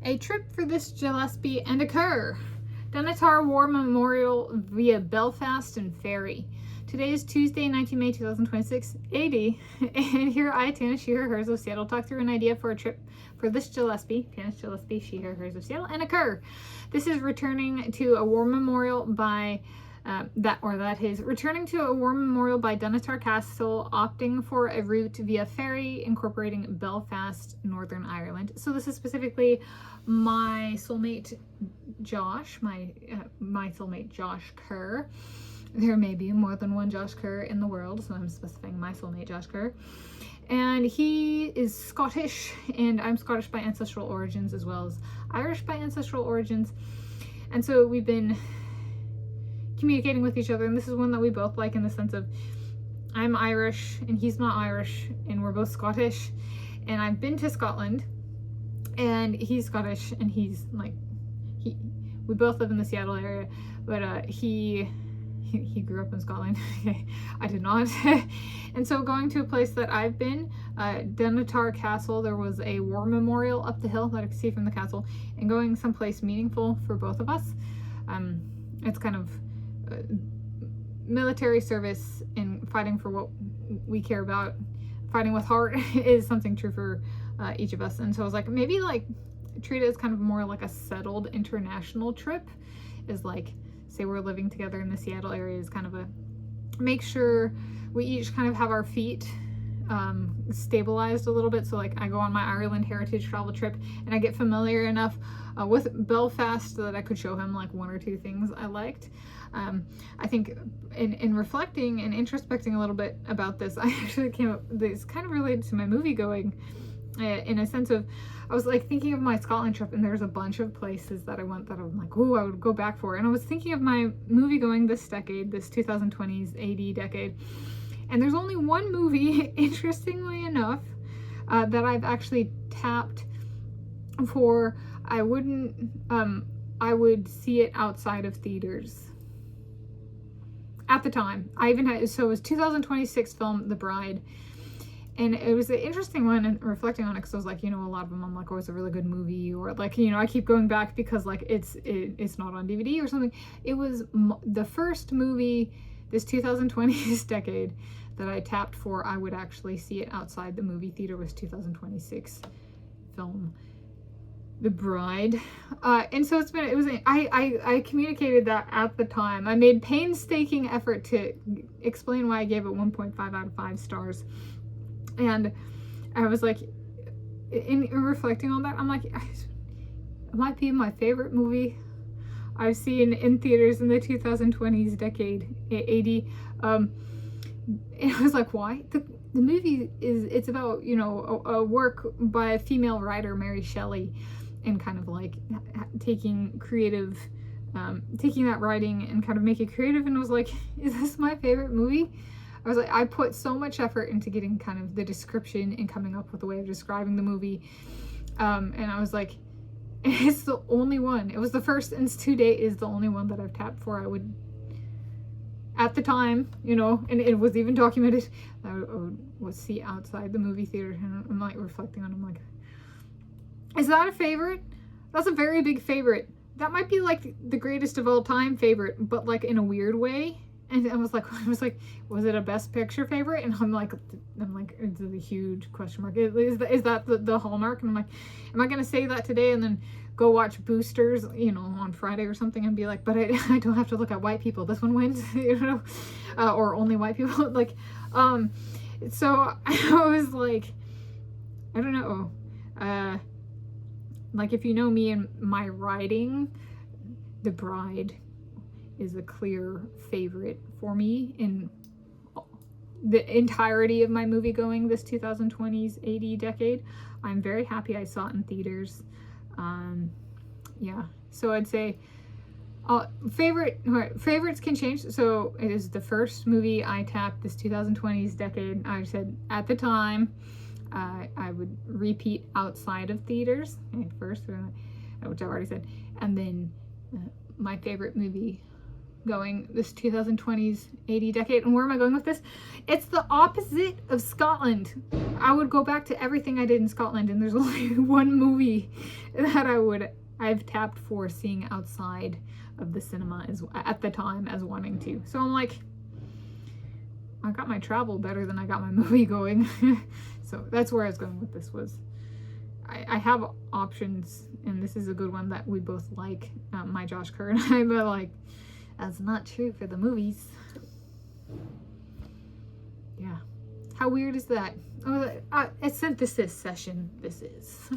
A trip for this Gillespie and a Kerr. Dunnottar War Memorial via Belfast and ferry. Today is Tuesday, 19 May 2026, AD, and here I, Tanis, she, her, hers of Seattle, talk through an idea for a trip for this Gillespie, Tanis, Gillespie, she, her, hers of Seattle, and a Kerr. This is returning to a war memorial by returning to a war memorial by Dunnottar Castle, opting for a route via ferry incorporating Belfast, Northern Ireland. So this is specifically my soulmate Josh, my soulmate Josh Kerr. There may be more than one Josh Kerr in the world, so I'm specifying my soulmate Josh Kerr. And he is Scottish, and I'm Scottish by ancestral origins as well as Irish by ancestral origins. And so we've been communicating with each other, and this is one that we both like in the sense of I'm Irish and he's not Irish, and we're both Scottish. And I've been to Scotland, and he's Scottish, and he's like, we both live in the Seattle area, but he grew up in Scotland. I did not. And so going to a place that I've been, Dunnottar Castle, there was a war memorial up the hill that I could see from the castle, and going someplace meaningful for both of us. It's kind of military service and fighting for what we care about, fighting with heart is something true for each of us. And so I was like, maybe like treat it as kind of more like a settled international trip, is like, say we're living together in the Seattle area, is kind of a make sure we each kind of have our feet stabilized a little bit. So like I go on my Ireland heritage travel trip and I get familiar enough with Belfast that I could show him like one or two things I liked. I think in reflecting and introspecting a little bit about this, I actually came up, this kind of related to my movie going in a sense of, I was like thinking of my Scotland trip, and there's a bunch of places that I went that I'm like, oh, I would go back for. And I was thinking of my movie going this decade, this 2020s AD decade. And there's only one movie, interestingly enough, that I've actually tapped for. I would see it outside of theaters. At the time, I even had, so it was 2026 film, The Bride. And it was an interesting one, and reflecting on it, because I was like, a lot of them I'm like, oh, it's a really good movie, or like, I keep going back because like it's not on DVD or something. It was the first movie this 2020s decade that I tapped for. I would actually see it outside the movie theater was 2026 film, The Bride. And so I communicated that at the time. I made painstaking effort to explain why I gave it 1.5 out of 5 stars. And I was like, in reflecting on that, I'm like, it might be my favorite movie I've seen in theaters in the 2020s decade, AD. And I was like, why? The movie it's about, a work by a female writer, Mary Shelley, and kind of like taking that writing and kind of make it creative. And I was like, is this my favorite movie? I was like, I put so much effort into getting kind of the description and coming up with a way of describing the movie. And I was like, it's the only one. It was the first, and to date is the only one that I've tapped for. I would, at the time, and it was even documented, I would see outside the movie theater. And I'm like reflecting on it, I'm like, is that a favorite? That's a very big favorite. That might be like the greatest of all time favorite, but like in a weird way. And I was like, was it a best picture favorite? And I'm like, it's a huge question mark. Is that the hallmark? And I'm like, am I going to say that today and then go watch Boosters, on Friday or something and be like, but I don't have to look at white people. This one wins, or only white people. Like, so I was like, I don't know. Like if you know me and my writing, The Bride is a clear favorite for me in the entirety of my movie going this 2020s AD decade. I'm very happy I saw it in theaters. Yeah, so I'd say favorites can change. So it is the first movie I tapped this 2020s decade. I said at the time I would repeat outside of theaters first, which I've already said, and then my favorite movie going this 2020s AD decade. And where am I going with this? It's the opposite of Scotland. I would go back to everything I did in Scotland, and there's only one movie that I've tapped for seeing outside of the cinema at the time as wanting to. So I'm like, I got my travel better than I got my movie going. So that's where I was going with this. Was I have options, and this is a good one that we both like, my Josh Kerr and I, but like, that's not true for the movies. Yeah. How weird is that? Oh, a synthesis session this is.